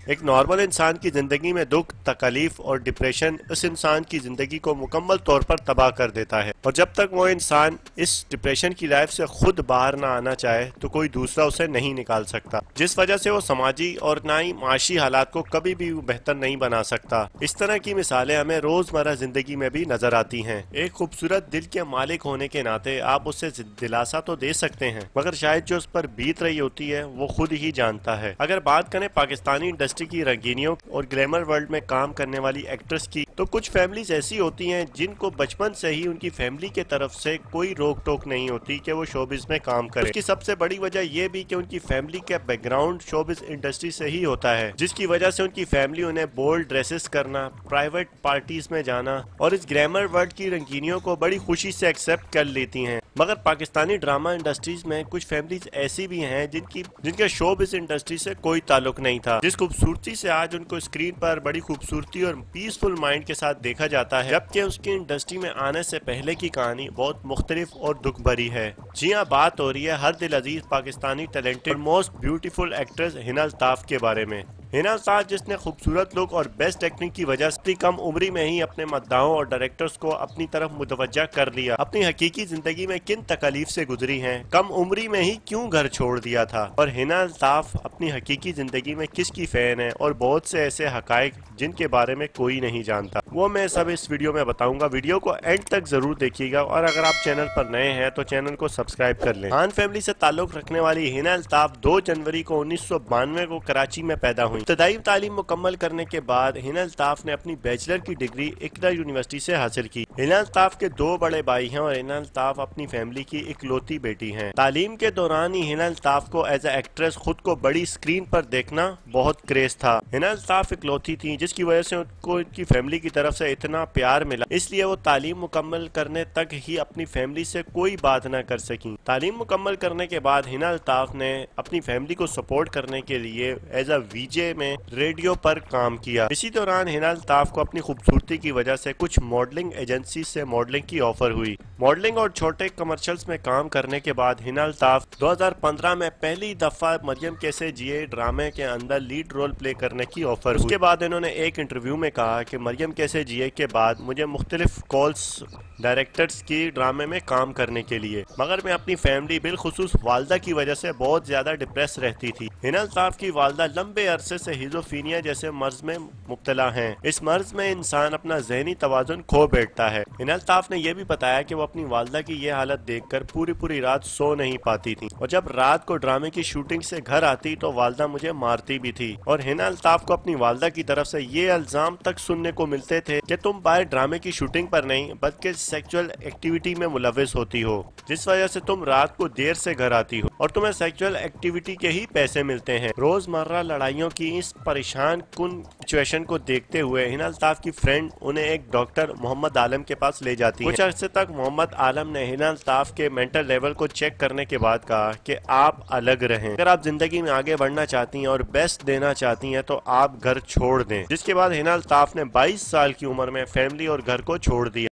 एक नॉर्मल इंसान की जिंदगी में दुख, तकलीफ और डिप्रेशन उस इंसान की जिंदगी को मुकम्मल तौर पर तबाह कर देता है, और जब तक वो इंसान इस डिप्रेशन की लाइफ से खुद बाहर ना आना चाहे तो कोई दूसरा उसे नहीं निकाल सकता, जिस वजह से वो समाजी और ना ही माशी हालात को कभी भी बेहतर नहीं बना सकता। इस तरह की मिसालें हमें रोजमर्रा जिंदगी में भी नजर आती हैं। एक खूबसूरत दिल के मालिक होने के नाते आप उसे दिलासा तो दे सकते हैं, मगर शायद जो उस पर बीत रही होती है वो खुद ही जानता है। अगर बात करें पाकिस्तानी इंडस्ट्री की रंगीनियों और ग्लैमर वर्ल्ड में काम करने वाली एक्ट्रेस की, तो कुछ फैमिलीज ऐसी होती हैं जिनको बचपन से ही उनकी फैमिली के तरफ से कोई रोक टोक नहीं होती कि वो शोबिज में काम करें। उसकी सबसे बड़ी वजह यह भी कि उनकी फैमिली का बैकग्राउंड शोबिज इंडस्ट्री से ही होता है, जिसकी वजह से उनकी फैमिली उन्हें बोल्ड ड्रेसेस करना, प्राइवेट पार्टीज में जाना और इस ग्लैमर वर्ल्ड की रंगीनियों को बड़ी खुशी से एक्सेप्ट कर लेती हैं। मगर पाकिस्तानी ड्रामा इंडस्ट्रीज में कुछ फैमिलीज ऐसी भी हैं जिनका शोबिज इंडस्ट्री से कोई ताल्लुक नहीं था, जिस खूबसूरती से आज उनको स्क्रीन पर बड़ी खूबसूरती और पीसफुल माइंड के साथ देखा जाता है, जबकि उसकी इंडस्ट्री में आने से पहले की कहानी बहुत मुख्तलिफ और दुख भरी है। जी हाँ, बात हो रही है हर दिल अजीज Pakistani talented most beautiful actress Hina Altaf के बारे में। हिना अल्ताफ, जिसने खूबसूरत लुक और बेस्ट एक्टिंग की वजह से कम उम्री में ही अपने मद्दाहों और डायरेक्टर्स को अपनी तरफ मुतवज्जा कर लिया, अपनी हकीकी जिंदगी में किन तकलीफ से गुजरी हैं, कम उम्री में ही क्यों घर छोड़ दिया था, और हिना अल्ताफ अपनी हकीकी जिंदगी में किसकी फैन है, और बहुत से ऐसे हकायक जिनके बारे में कोई नहीं जानता, वो मैं सब इस वीडियो में बताऊंगा। वीडियो को एंड तक जरूर देखिएगा, और अगर आप चैनल पर नए हैं तो चैनल को सब्सक्राइब कर लें। खान फैमिली से ताल्लुक रखने वाली हिना अल्ताफ 2 जनवरी को 1992 को कराची में पैदा हुई। इब्तदाई तालीम मुकम्मल करने के बाद हिना अल्ताफ ने अपनी बैचलर की डिग्री इकरा यूनिवर्सिटी से हासिल की। हिना अल्ताफ के 2 बड़े भाई हैं और हिना अल्ताफ अपनी फैमिली की इकलौती बेटी हैं। तालीम के दौरान ही हिना अल्ताफ को एज ए एक्ट्रेस खुद को बड़ी स्क्रीन पर देखना बहुत क्रेज था। हिना अल्ताफ इकलौती थी, जिसकी वजह से उनको इनकी फैमिली की तरफ से इतना प्यार मिला, इसलिए वो तालीम मुकम्मल करने तक ही अपनी फैमिली से कोई बात न कर सकी। तालीम मुकम्मल करने के बाद हिना अल्ताफ ने अपनी फैमिली को सपोर्ट करने के लिए एज अ वीजे में रेडियो पर काम किया। इसी दौरान हिना अल्ताफ को अपनी खूबसूरती की वजह से कुछ मॉडलिंग एजेंसी से मॉडलिंग की ऑफर हुई। मॉडलिंग और छोटे कमर्शियल्स में काम करने के बाद हिना अल्ताफ 2015 में पहली दफा मरियम कैसे जिए ड्रामे के अंदर लीड रोल प्ले करने की ऑफर हुई। उसके बाद इन्होंने एक इंटरव्यू में कहा कि मरियम कैसे जिए के बाद मुझे मुख्तलिफ कॉल्स डायरेक्टर्स की ड्रामे में काम करने के लिए, मगर मैं अपनी फैमिली बिलखुसूस वालदा की वजह से बहुत ज्यादा डिप्रेस रहती थी। हिना अल्ताफ की वालदा लंबे अरसे से हिजोफीनिया जैसे मर्ज में मुब्तला हैं। इस मर्ज में इंसान अपना जहनी तवाजुन खो बैठता है। हिना अल्ताफ ने यह भी बताया कि वो अपनी वालदा की यह हालत देखकर पूरी रात सो नहीं पाती थी, और जब रात को ड्रामे की शूटिंग से घर आती तो वालदा मुझे मारती भी थी। और हिना अल्ताफ को अपनी वालदा की तरफ से ये इल्जाम तक सुनने को मिलते थे कि तुम बाहर ड्रामे की शूटिंग पर नहीं बल्कि सेक्सुअल एक्टिविटी में मुलविस होती हो, जिस वजह से तुम रात को देर से घर आती हो और तुम्हें सेक्सुअल एक्टिविटी के ही पैसे मिलते हैं। रोजमर्रा लड़ाइयों की इस परेशान कुन सिचुएशन को देखते हुए हिना अल्ताफ की फ्रेंड उन्हें एक डॉक्टर मोहम्मद आलम के पास ले जाती है। कुछ अर्से तक मोहम्मद आलम ने हिना अल्ताफ के मेंटल लेवल को चेक करने के बाद कहा कि आप अलग रहें, अगर आप जिंदगी में आगे बढ़ना चाहती हैं और बेस्ट देना चाहती हैं तो आप घर छोड़ दें। जिसके बाद हिना अल्ताफ ने 22 साल की उम्र में फैमिली और घर को छोड़ दिया।